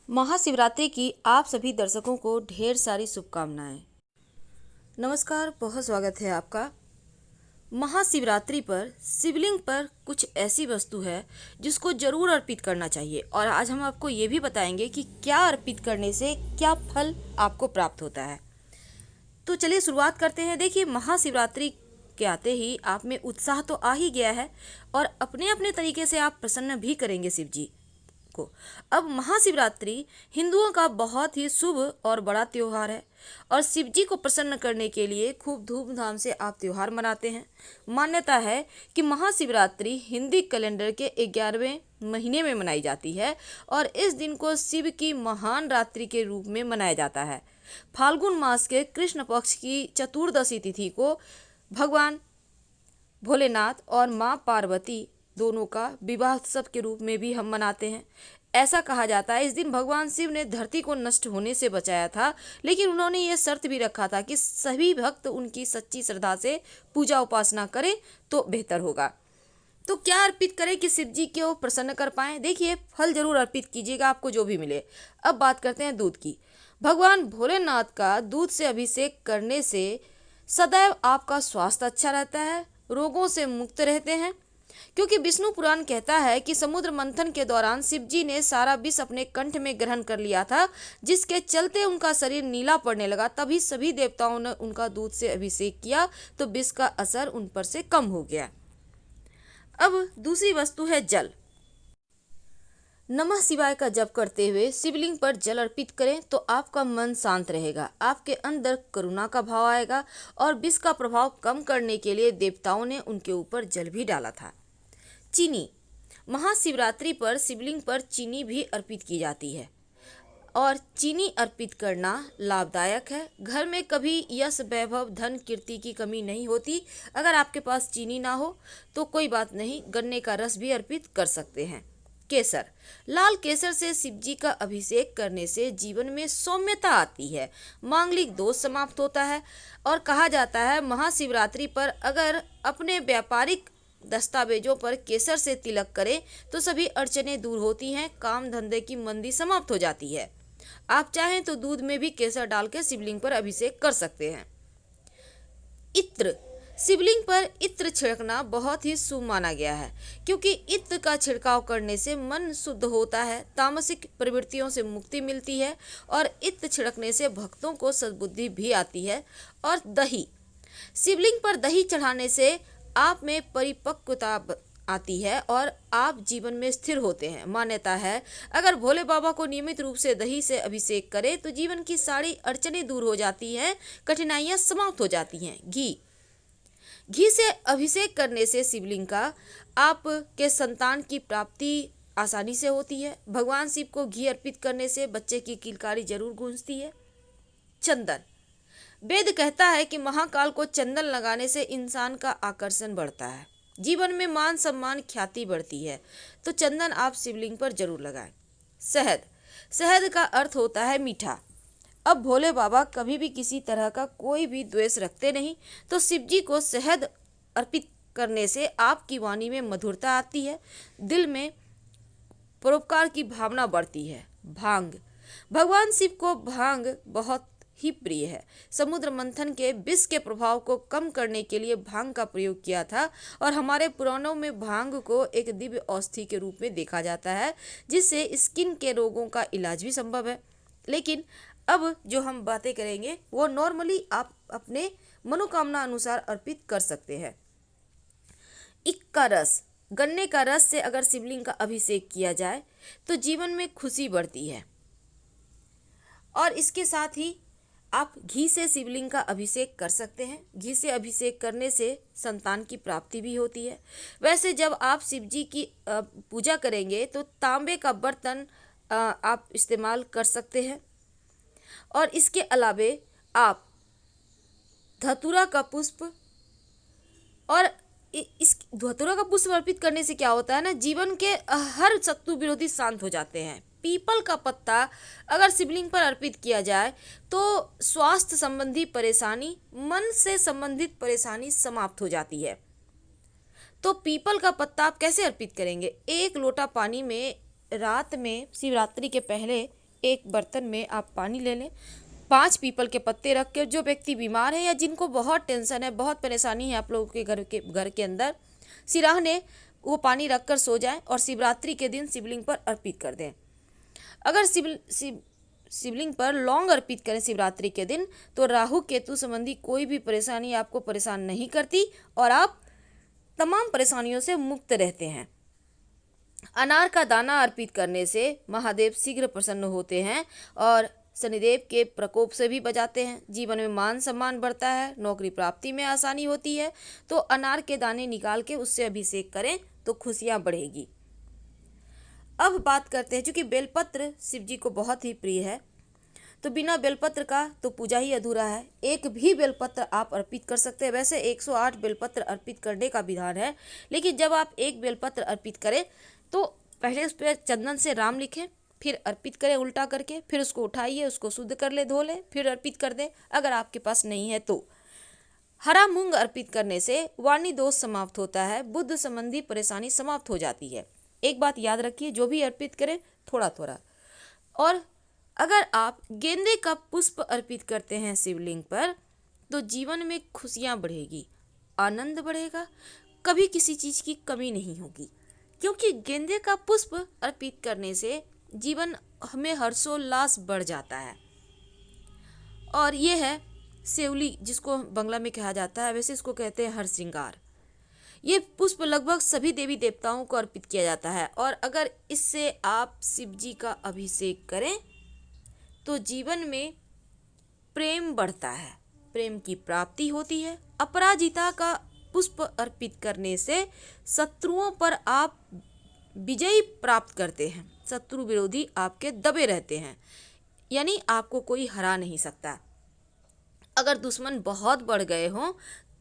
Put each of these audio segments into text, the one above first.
महाशिवरात्रि की आप सभी दर्शकों को ढेर सारी शुभकामनाएं। नमस्कार, बहुत स्वागत है आपका। महाशिवरात्रि पर शिवलिंग पर कुछ ऐसी वस्तु है जिसको जरूर अर्पित करना चाहिए और आज हम आपको ये भी बताएंगे कि क्या अर्पित करने से क्या फल आपको प्राप्त होता है। तो चलिए शुरुआत करते हैं। देखिए, महाशिवरात्रि के आते ही आप में उत्साह तो आ ही गया है और अपने अपने तरीके से आप प्रसन्न भी करेंगे शिव जी को। अब महाशिवरात्रि हिंदुओं का बहुत ही शुभ और बड़ा त्योहार है और शिव जी को प्रसन्न करने के लिए खूब धूमधाम से आप त्योहार मनाते हैं। मान्यता है कि महाशिवरात्रि हिंदी कैलेंडर के 11वें महीने में मनाई जाती है और इस दिन को शिव की महान रात्रि के रूप में मनाया जाता है। फाल्गुन मास के कृष्ण पक्ष की चतुर्दशी तिथि को भगवान भोलेनाथ और माँ पार्वती दोनों का विवाह उत्सव के रूप में भी हम मनाते हैं। ऐसा कहा जाता है इस दिन भगवान शिव ने धरती को नष्ट होने से बचाया था, लेकिन उन्होंने ये शर्त भी रखा था कि सभी भक्त उनकी सच्ची श्रद्धा से पूजा उपासना करें तो बेहतर होगा। तो क्या अर्पित करें कि शिव जी को प्रसन्न कर पाएं? देखिए, फल जरूर अर्पित कीजिएगा, आपको जो भी मिले। अब बात करते हैं दूध की। भगवान भोलेनाथ का दूध से अभिषेक करने से सदैव आपका स्वास्थ्य अच्छा रहता है, रोगों से मुक्त रहते हैं, क्योंकि विष्णु पुराण कहता है कि समुद्र मंथन के दौरान शिव जी ने सारा विष अपने कंठ में ग्रहण कर लिया था, जिसके चलते उनका शरीर नीला पड़ने लगा। तभी सभी देवताओं ने उनका दूध से अभिषेक किया तो विष का असर उन पर से कम हो गया। अब दूसरी वस्तु है जल। नमः शिवाय का जप करते हुए शिवलिंग पर जल अर्पित करें तो आपका मन शांत रहेगा, आपके अंदर करुणा का भाव आएगा और विष का प्रभाव कम करने के लिए देवताओं ने उनके ऊपर जल भी डाला था। चीनी। महाशिवरात्रि पर शिवलिंग पर चीनी भी अर्पित की जाती है और चीनी अर्पित करना लाभदायक है। घर में कभी यश, वैभव, धन, कीर्ति की कमी नहीं होती। अगर आपके पास चीनी ना हो तो कोई बात नहीं, गन्ने का रस भी अर्पित कर सकते हैं। केसर। लाल केसर से शिव जी का अभिषेक करने से जीवन में सौम्यता आती है, मांगलिक दोष समाप्त होता है और कहा जाता है महाशिवरात्रि पर अगर अपने व्यापारिक दस्तावेजों पर केसर से तिलक करें तो सभी अड़चनें दूर होती हैं, काम धंधे की मंदी समाप्त हो जाती है। आप चाहें तो दूध में भी केसर डाल के शिवलिंग पर अभिषेक कर सकते हैं। इत्र। शिवलिंग पर इत्र छिड़कना बहुत ही शुभ माना गया है, क्योंकि इत्र का छिड़काव करने से मन शुद्ध होता है, तामसिक प्रवृत्तियों से मुक्ति मिलती है और इत्र छिड़कने से भक्तों को सद्बुद्धि भी आती है। और दही। शिवलिंग पर दही चढ़ाने से आप में परिपक्वता आती है और आप जीवन में स्थिर होते हैं। मान्यता है अगर भोले बाबा को नियमित रूप से दही से अभिषेक करें तो जीवन की सारी अड़चनें दूर हो जाती हैं, कठिनाइयां समाप्त हो जाती हैं। घी। घी से अभिषेक करने से शिवलिंग का आपके संतान की प्राप्ति आसानी से होती है। भगवान शिव को घी अर्पित करने से बच्चे की किलकारी जरूर गूंजती है। चंदन। वेद कहता है कि महाकाल को चंदन लगाने से इंसान का आकर्षण बढ़ता है, जीवन में मान सम्मान ख्याति बढ़ती है, तो चंदन आप शिवलिंग पर जरूर लगाएं। शहद। शहद का अर्थ होता है मीठा। अब भोले बाबा कभी भी किसी तरह का कोई भी द्वेष रखते नहीं, तो शिव जी को शहद अर्पित करने से आपकी वाणी में मधुरता आती है, दिल में परोपकार की भावना बढ़ती है। भांग। भगवान शिव को भांग बहुत ही प्रिय है। समुद्र मंथन के विष के प्रभाव को कम करने के लिए भांग का प्रयोग किया था और हमारे पुराणों में भांग को एक दिव्य औषधि के रूप में देखा जाता है, जिससे स्किन के रोगों का इलाज भी संभव है। लेकिन अब जो हम बातें करेंगे वो नॉर्मली आप अपने मनोकामना अनुसार अर्पित कर सकते हैं। इक का रस। गन्ने का रस से अगर शिवलिंग का अभिषेक किया जाए तो जीवन में खुशी बढ़ती है और इसके साथ ही आप घी से शिवलिंग का अभिषेक कर सकते हैं। घी से अभिषेक करने से संतान की प्राप्ति भी होती है। वैसे जब आप शिव जी की पूजा करेंगे तो तांबे का बर्तन आप इस्तेमाल कर सकते हैं और इसके अलावे आप धतूरा का पुष्प और इस धतूरा का पुष्प अर्पित करने से क्या होता है ना, जीवन के हर शत्रु विरोधी शांत हो जाते हैं। पीपल का पत्ता अगर शिवलिंग पर अर्पित किया जाए तो स्वास्थ्य संबंधी परेशानी, मन से संबंधित परेशानी समाप्त हो जाती है। तो पीपल का पत्ता आप कैसे अर्पित करेंगे? 1 लोटा पानी में रात में शिवरात्रि के पहले एक बर्तन में आप पानी ले लें, 5 पीपल के पत्ते रख के, जो व्यक्ति बीमार है या जिनको बहुत टेंशन है, बहुत परेशानी है आप लोगों के घर के अंदर, सिराहने वो पानी रखकर सो जाएं और शिवरात्रि के दिन शिवलिंग पर अर्पित कर दें। अगर शिवलिंग पर लौंग अर्पित करें शिवरात्रि के दिन, तो राहु केतु संबंधी कोई भी परेशानी आपको परेशान नहीं करती और आप तमाम परेशानियों से मुक्त रहते हैं। अनार का दाना अर्पित करने से महादेव शीघ्र प्रसन्न होते हैं और शनिदेव के प्रकोप से भी बचाते हैं। जीवन में मान सम्मान बढ़ता है, नौकरी प्राप्ति में आसानी होती है। तो अनार के दाने निकाल के उससे अभिषेक करें तो खुशियां बढ़ेगी। अब बात करते हैं, चूंकि बेलपत्र शिव जी को बहुत ही प्रिय है, तो बिना बेलपत्र का तो पूजा ही अधूरा है। एक भी बेलपत्र आप अर्पित कर सकते हैं। वैसे 108 बेलपत्र अर्पित करने का विधान है, लेकिन जब आप एक बेलपत्र अर्पित करें तो पहले उस पर चंदन से राम लिखें, फिर अर्पित करें उल्टा करके, फिर उसको उठाइए, उसको शुद्ध कर ले, धो लें, फिर अर्पित कर दें। अगर आपके पास नहीं है तो हरा मूंग अर्पित करने से वाणी दोष समाप्त होता है, बुद्ध संबंधी परेशानी समाप्त हो जाती है। एक बात याद रखिए, जो भी अर्पित करें थोड़ा थोड़ा। और अगर आप गेंदे का पुष्प अर्पित करते हैं शिवलिंग पर, तो जीवन में खुशियां बढ़ेगी, आनंद बढ़ेगा, कभी किसी चीज़ की कमी नहीं होगी, क्योंकि गेंदे का पुष्प अर्पित करने से जीवन में हर्षोल्लास बढ़ जाता है। और ये है सेवली, जिसको बंगला में कहा जाता है, वैसे इसको कहते हैं हर श्रृंगार। ये पुष्प लगभग सभी देवी देवताओं को अर्पित किया जाता है और अगर इससे आप शिव जी का अभिषेक करें तो जीवन में प्रेम बढ़ता है, प्रेम की प्राप्ति होती है। अपराजिता का पुष्प अर्पित करने से शत्रुओं पर आप विजय प्राप्त करते हैं, शत्रु विरोधी आपके दबे रहते हैं, यानी आपको कोई हरा नहीं सकता। अगर दुश्मन बहुत बढ़ गए हों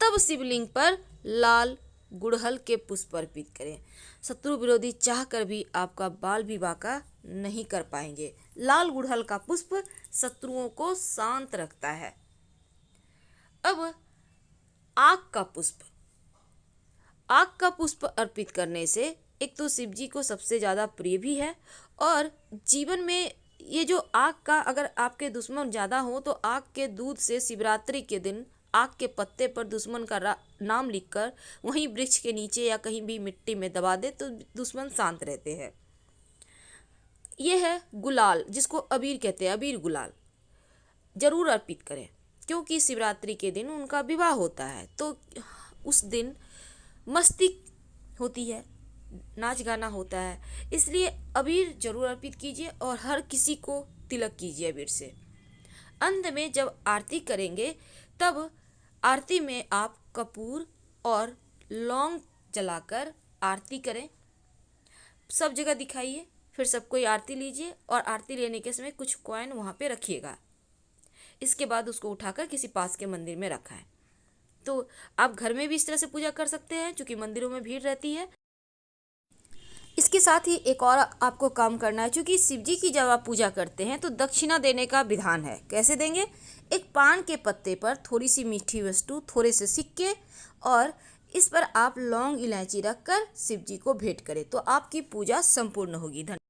तब शिवलिंग पर लाल गुड़हल के पुष्प अर्पित करें। शत्रु विरोधी चाहकर भी आपका बाल विवाह का नहीं कर पाएंगे। लाल गुड़हल का पुष्प शत्रुओं को शांत रखता है। अब आक का पुष्प, आक का पुष्प अर्पित करने से एक तो शिव जी को सबसे ज़्यादा प्रिय भी है और जीवन में ये जो आक का, अगर आपके दुश्मन ज़्यादा हो तो आक के दूध से शिवरात्रि के दिन आक के पत्ते पर दुश्मन का नाम लिखकर वहीं वृक्ष के नीचे या कहीं भी मिट्टी में दबा दे तो दुश्मन शांत रहते हैं। ये है गुलाल, जिसको अबीर कहते हैं, अबीर गुलाल जरूर अर्पित करें, क्योंकि शिवरात्रि के दिन उनका विवाह होता है, तो उस दिन मस्ती होती है, नाच गाना होता है, इसलिए अबीर जरूर अर्पित कीजिए और हर किसी को तिलक कीजिए अबीर से। अंत में जब आरती करेंगे तब आरती में आप कपूर और लौंग जलाकर आरती करें, सब जगह दिखाइए, फिर सबको आरती लीजिए और आरती लेने के समय कुछ कॉइन वहाँ पे रखिएगा। इसके बाद उसको उठाकर किसी पास के मंदिर में रखाएं। तो आप घर में भी इस तरह से पूजा कर सकते हैं, क्योंकि मंदिरों में भीड़ रहती है। इसके साथ ही एक और आपको काम करना है, क्योंकि शिव जी की जब आप पूजा करते हैं तो दक्षिणा देने का विधान है। कैसे देंगे? एक पान के पत्ते पर थोड़ी सी मीठी वस्तु, थोड़े से सिक्के और इस पर आप लौंग इलायची रखकर शिव जी को भेंट करें तो आपकी पूजा संपूर्ण होगी। धन्यवाद।